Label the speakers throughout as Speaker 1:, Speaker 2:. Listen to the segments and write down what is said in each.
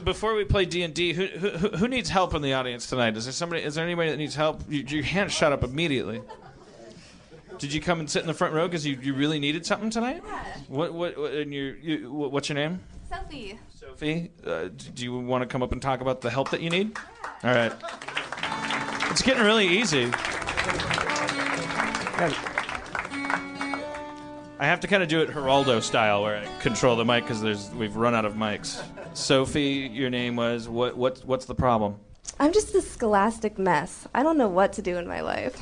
Speaker 1: Before we play D&D, who needs help in the audience tonight? Is there anybody that needs help? Your hand shot up immediately. Did you come and sit in the front row because you really needed something tonight?
Speaker 2: Yeah.
Speaker 1: What's your name?
Speaker 2: Sophie.
Speaker 1: Sophie, do you want to come up and talk about the help that you need? All right. It's getting really easy. I have to kind of do it Geraldo style, where I control the mic because we've run out of mics. Sophie, your name was what's the problem?
Speaker 2: I'm just a scholastic mess. I don't know what to do in my life.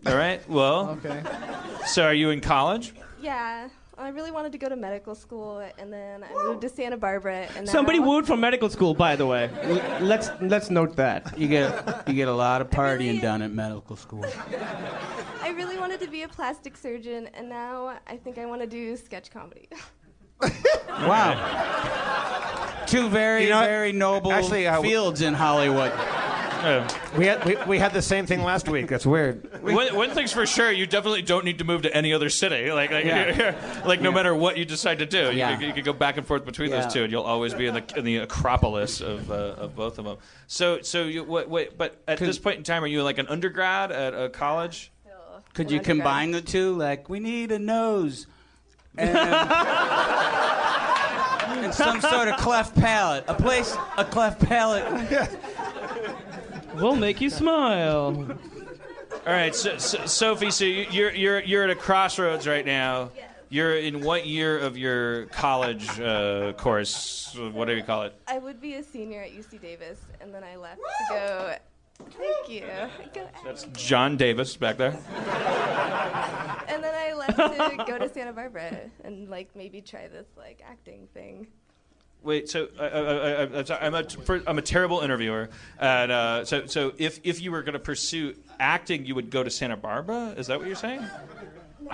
Speaker 1: All right. Well. Okay. So, are you in college?
Speaker 2: Yeah. I really wanted to go to medical school, and then I moved to Santa Barbara. And
Speaker 3: somebody wooed from medical school, by the way. Let's note that.
Speaker 4: You get a lot of partying done at medical school.
Speaker 2: I really wanted to be a plastic surgeon, and now I think I want to do sketch comedy.
Speaker 4: Wow. Two very noble fields in Hollywood.
Speaker 5: We had the same thing last week. That's weird.
Speaker 1: One thing's for sure, you definitely don't need to move to any other city. No matter what you decide to do, you could go back and forth between those two, and you'll always be in the Acropolis of both of them. So but at this point in time, are you like an undergrad at a college?
Speaker 4: Could you combine the two? Like, we need a nose and some sort of cleft palate. A cleft palate.
Speaker 3: We'll make you smile.
Speaker 1: All right, so Sophie, so you're at a crossroads right now.
Speaker 2: Yes.
Speaker 1: You're in what year of your college course? Whatever you call it.
Speaker 2: I would be a senior at UC Davis, and then I left to go. Thank you.
Speaker 1: That's John Davis back there.
Speaker 2: And then I left to go to Santa Barbara and maybe try this acting thing.
Speaker 1: Wait, so I'm a terrible interviewer, and so if you were going to pursue acting, you would go to Santa Barbara? Is that what you're saying?
Speaker 2: No.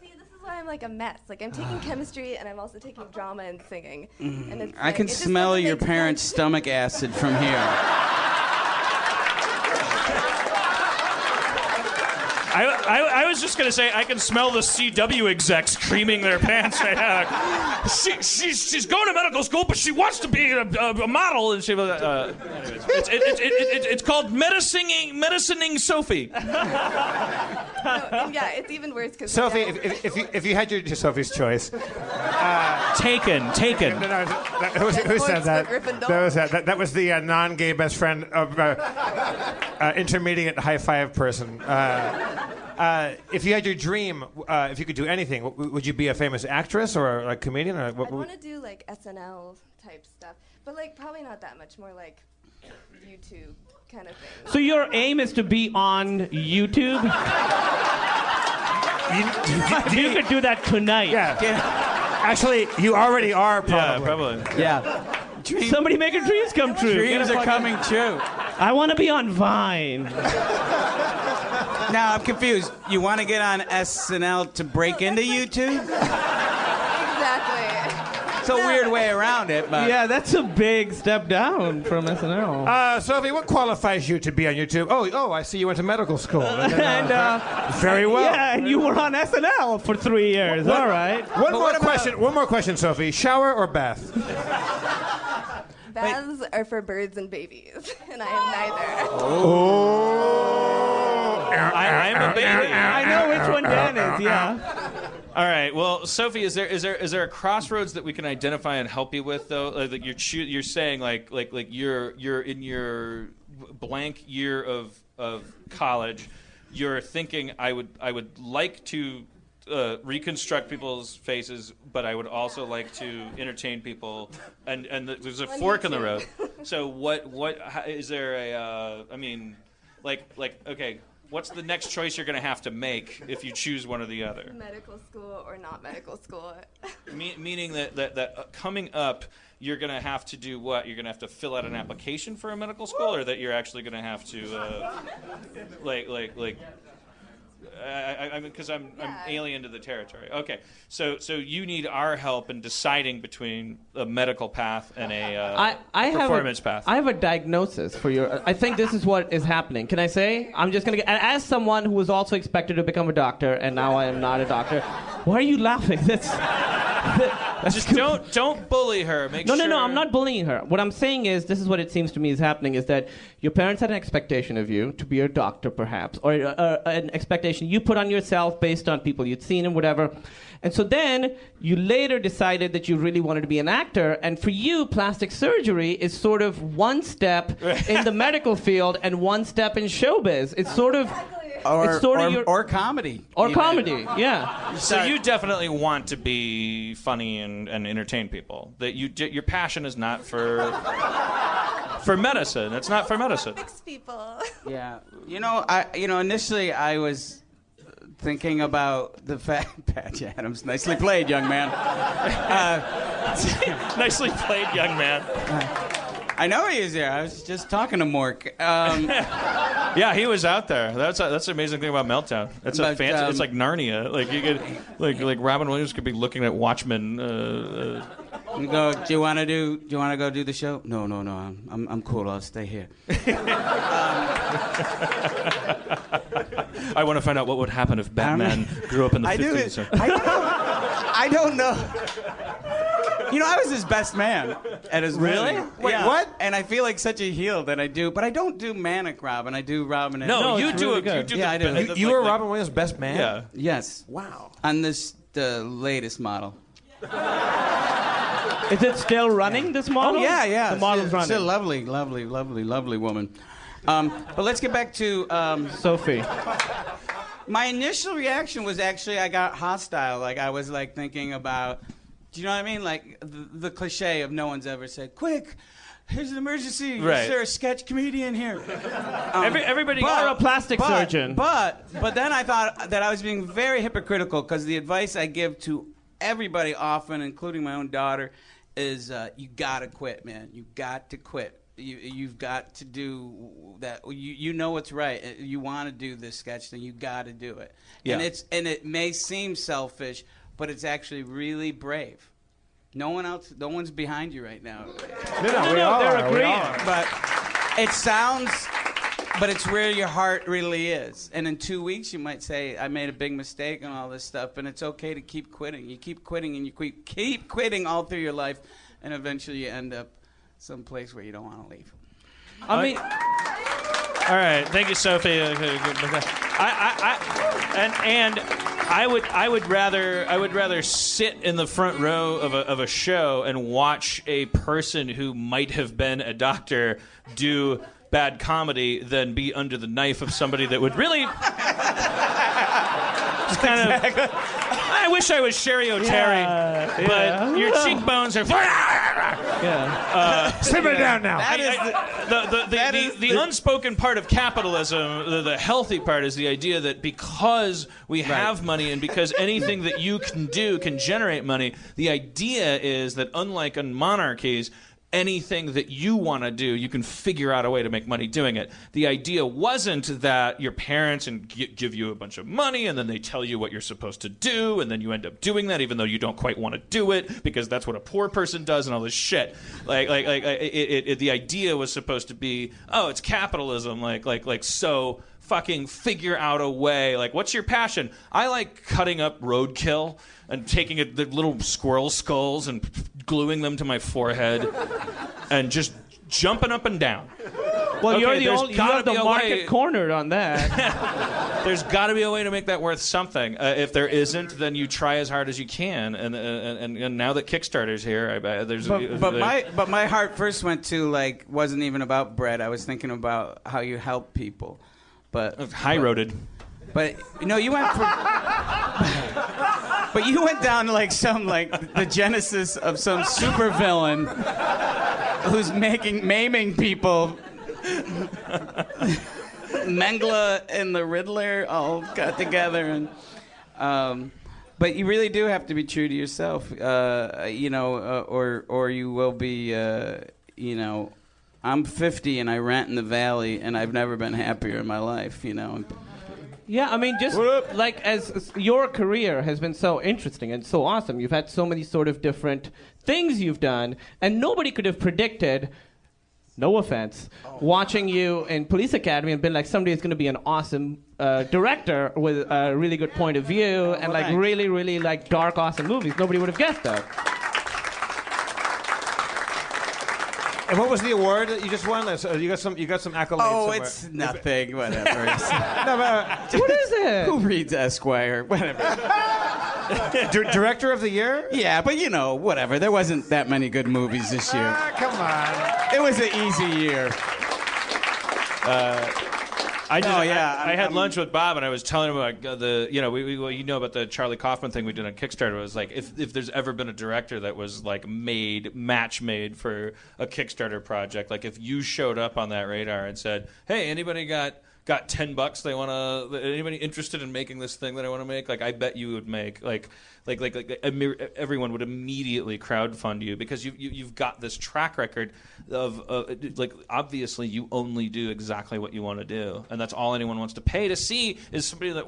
Speaker 2: See, this is why I'm a mess. I'm taking chemistry, and I'm also taking drama and singing. And it's
Speaker 4: I can smell your parents' stomach acid from here.
Speaker 1: I was just going to say, I can smell the CW execs creaming their pants right now. She's going to medical school, but she wants to be a model. And she, it's called medicining Sophie.
Speaker 2: No, it's even worse because
Speaker 5: Sophie, if you had your Sophie's choice.
Speaker 1: Taken.
Speaker 5: No, who said that? That was the non-gay best friend of intermediate high five person. If you had your dream, if you could do anything, would you be a famous actress or a comedian? Or
Speaker 2: I want to do SNL type stuff, but probably not that much. More YouTube kind of thing.
Speaker 3: So your aim is to be on YouTube? You could do that tonight.
Speaker 5: Yeah. Actually, you already are, probably.
Speaker 4: Yeah.
Speaker 3: Somebody make your dreams come true.
Speaker 4: Dreams are coming true.
Speaker 3: I want to be on Vine.
Speaker 4: Now, I'm confused. You want to get on SNL to break into YouTube?
Speaker 2: Exactly.
Speaker 4: It's a weird way around it, but...
Speaker 3: Yeah, that's a big step down from SNL.
Speaker 5: Sophie, what qualifies you to be on YouTube? Oh, I see you went to medical school. Very well.
Speaker 3: Yeah, and you were on SNL for 3 years. All right.
Speaker 5: One more question, Sophie. Shower or bath?
Speaker 2: Baths are for birds and babies, and I am neither.
Speaker 1: I'm a baby.
Speaker 3: I know which one Dan is, yeah.
Speaker 1: All right. Well, Sophie, is there a crossroads that we can identify and help you with, though? You're saying you're in your blank year of college. You're thinking I would like to reconstruct people's faces, but I would also like to entertain people, and there's a fork in the road. So how, is there a okay, what's the next choice you're going to have to make if you choose one or the other?
Speaker 2: Medical school or not medical school.
Speaker 1: Meaning that coming up, you're going to have to do what? You're going to have to fill out an application for a medical school, or that you're actually going to have to because I'm alien to the territory. Okay, so you need our help in deciding between a medical path and a performance path.
Speaker 3: I have a diagnosis for you. I think this is what is happening. Can I say? I'm just going to as someone who was also expected to become a doctor, and now I am not a doctor. Why are you laughing?
Speaker 1: Just don't bully her.
Speaker 3: No, I'm not bullying her. What I'm saying is, this is what it seems to me is happening, is that your parents had an expectation of you to be a doctor, perhaps, or an expectation you put on yourself based on people you'd seen and whatever. And so then you later decided that you really wanted to be an actor, and for you, plastic surgery is sort of one step in the medical field and one step in showbiz. It's sort of...
Speaker 4: Or comedy.
Speaker 3: Or comedy, yeah.
Speaker 1: So you definitely want to be funny and entertain people. That your passion is not for medicine. It's not for medicine.
Speaker 2: Fix people.
Speaker 4: Yeah. Initially I was thinking about the fact... Patch Adams, nicely played, young man.
Speaker 1: Nicely played, young man.
Speaker 4: I know he is there. I was just talking to Mork.
Speaker 1: Yeah, he was out there. That's the amazing thing about Meltdown. It's a fancy. It's like Narnia. Like you could, like Robin Williams could be looking at Watchmen.
Speaker 4: You go. Do you want to go do the show? No. I'm cool. I'll stay here.
Speaker 1: I want to find out what would happen if Batman grew up in the 50s.
Speaker 4: I don't know. I was his best man at his
Speaker 1: Really?
Speaker 4: wedding.
Speaker 5: Wait,
Speaker 4: Yeah.
Speaker 5: what?
Speaker 4: And I feel like such a heel that I do, but I don't do Manic Robin. I do Robin. And
Speaker 1: No, you
Speaker 3: it's
Speaker 1: do
Speaker 3: really
Speaker 1: it.
Speaker 3: good.
Speaker 1: You do
Speaker 4: Yeah,
Speaker 1: the,
Speaker 4: I do.
Speaker 1: the-
Speaker 5: You
Speaker 1: like-
Speaker 5: were
Speaker 1: like-
Speaker 5: Robin Williams' best man?
Speaker 1: Yeah.
Speaker 4: Yes.
Speaker 5: Wow.
Speaker 4: On the latest model.
Speaker 3: Is it still running, this model?
Speaker 4: Oh yeah.
Speaker 3: The model's running.
Speaker 4: Still lovely woman. But let's get back to
Speaker 3: Sophie.
Speaker 4: my initial reaction was actually I got hostile. Like I was like thinking about, do you know what I mean? Like the cliche of no one's ever said, "Quick, here's an emergency.
Speaker 1: Right.
Speaker 4: Is there a sketch comedian here?"
Speaker 1: Everybody.
Speaker 3: Or a plastic surgeon.
Speaker 4: But then I thought that I was being very hypocritical because the advice I give to everybody often, including my own daughter, is you gotta quit, man. You got to quit. You've got to do that. You know what's right. You want to do this sketch thing. You got to do it.
Speaker 1: Yeah.
Speaker 4: And it may seem selfish, but it's actually really brave. No one's behind you right now.
Speaker 5: No, we all
Speaker 3: they're
Speaker 5: are. We
Speaker 3: agreeing.
Speaker 5: all are.
Speaker 4: But it sounds, but it's where your heart really is. And in 2 weeks, you might say, I made a big mistake and all this stuff, and it's okay to keep quitting. You keep quitting and you keep quitting all through your life, and eventually you end up someplace where you don't want to leave.
Speaker 3: I mean,
Speaker 1: All right, thank you, Sophie. I would rather sit in the front row of a show and watch a person who might have been a doctor do bad comedy than be under the knife of somebody that would really just kind of. I wish I was Sherry O'Terry, but your cheekbones are.
Speaker 5: Simmer down now.
Speaker 1: The unspoken part of capitalism, the healthy part, is the idea that because we have money and because anything that you can do can generate money, the idea is that unlike in monarchies, anything that you want to do, you can figure out a way to make money doing it. The idea wasn't that your parents give you a bunch of money and then they tell you what you're supposed to do and then you end up doing that even though you don't quite want to do it because that's what a poor person does and all this shit. The idea was supposed to be, oh, it's capitalism, so fucking figure out a way. Like, what's your passion? I like cutting up roadkill and taking the little squirrel skulls and gluing them to my forehead and just jumping up and down.
Speaker 3: well,
Speaker 1: Okay,
Speaker 3: you're the
Speaker 1: there's
Speaker 3: only. You
Speaker 1: gotta
Speaker 3: have the
Speaker 1: be a
Speaker 3: market
Speaker 1: way-
Speaker 3: cornered on that.
Speaker 1: There's got to be a way to make that worth something. If there isn't, then you try as hard as you can. And now that Kickstarter's here, there's.
Speaker 4: But my heart first went to wasn't even about bread. I was thinking about how you help people. But
Speaker 1: high-roaded.
Speaker 4: But you went from. But you went down to the genesis of some supervillain who's maiming people. Mengele and the Riddler all got together, and but you really do have to be true to yourself, or you will be. I'm 50 and I rent in the Valley, and I've never been happier in my life.
Speaker 3: Yeah, I mean, just as your career has been so interesting and so awesome, you've had so many sort of different things you've done, and nobody could have predicted, no offense, watching you in Police Academy and been like, somebody is going to be an awesome director with a really good point of view and
Speaker 4: thanks.
Speaker 3: really, really dark, awesome movies. Nobody would have guessed that.
Speaker 5: And what was the award that you just won? You got some accolades.
Speaker 4: Oh,
Speaker 5: somewhere.
Speaker 4: it's nothing. Whatever.
Speaker 5: No, but,
Speaker 3: What is it?
Speaker 4: Who reads Esquire? Whatever.
Speaker 5: Director of the Year?
Speaker 4: Yeah, but whatever. There wasn't that many good movies this year.
Speaker 5: Come on.
Speaker 4: It was an easy year.
Speaker 1: I had lunch with Bob, and I was telling him about about the Charlie Kaufman thing we did on Kickstarter. It was like, if there's ever been a director that was like match made for a Kickstarter project, like if you showed up on that radar and said, hey, anybody got $10 they want to, anybody interested in making this thing that I want to make, like I bet you would make like everyone would immediately crowdfund you, because you've got this track record of obviously you only do exactly what you want to do, and that's all anyone wants to pay to see is somebody that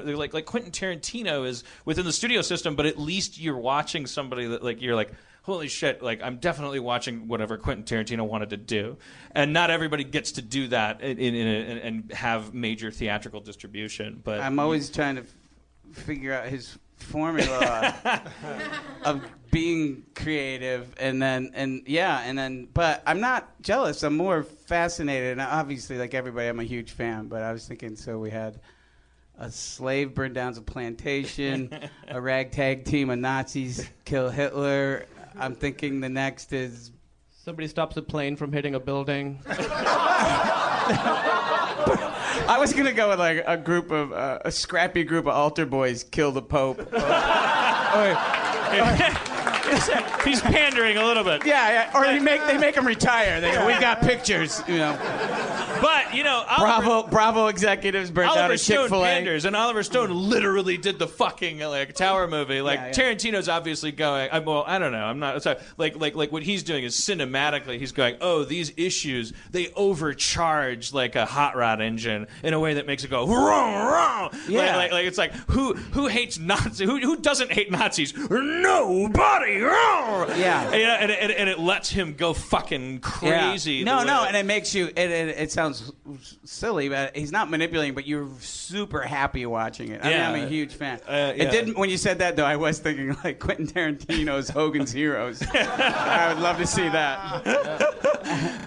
Speaker 1: they're like Quentin Tarantino is within the studio system, but at least you're watching somebody that like you're like, holy shit, like I'm definitely watching whatever Quentin Tarantino wanted to do. And not everybody gets to do that and have major theatrical distribution. But
Speaker 4: I'm always trying to figure out his formula of being creative, but I'm not jealous. I'm more fascinated. And obviously, like everybody, I'm a huge fan, but I was thinking, so we had a slave burn down a plantation, a ragtag team of Nazis kill Hitler. I'm thinking the next is
Speaker 3: Somebody stops a plane from hitting a building.
Speaker 4: I was gonna go with like a scrappy group of altar boys kill the Pope.
Speaker 1: he's pandering a little bit.
Speaker 4: Yeah. Or they make him retire. They go, we got pictures,
Speaker 1: But
Speaker 4: Bravo executives burned down
Speaker 1: Oliver
Speaker 4: a
Speaker 1: Stone
Speaker 4: Chick-fil-A.
Speaker 1: panders, and Oliver Stone literally did the fucking Tower movie. Like Tarantino's obviously going. I don't know. I'm not. Sorry, like what he's doing is cinematically. He's going, oh, these issues they overcharge like a hot rod engine in a way that makes it go wrong, wrong.
Speaker 4: Yeah.
Speaker 1: Like it's like who hates Nazis? Who doesn't hate Nazis? Nobody. Wrong.
Speaker 4: Yeah.
Speaker 1: And it lets him go fucking crazy.
Speaker 4: Yeah. No, and it makes you. It sounds silly, but he's not manipulating, but you're super happy watching it. I mean, I'm a huge fan. It didn't. When you said that, though, I was thinking like Quentin Tarantino's Hogan's Heroes. I would love to see that.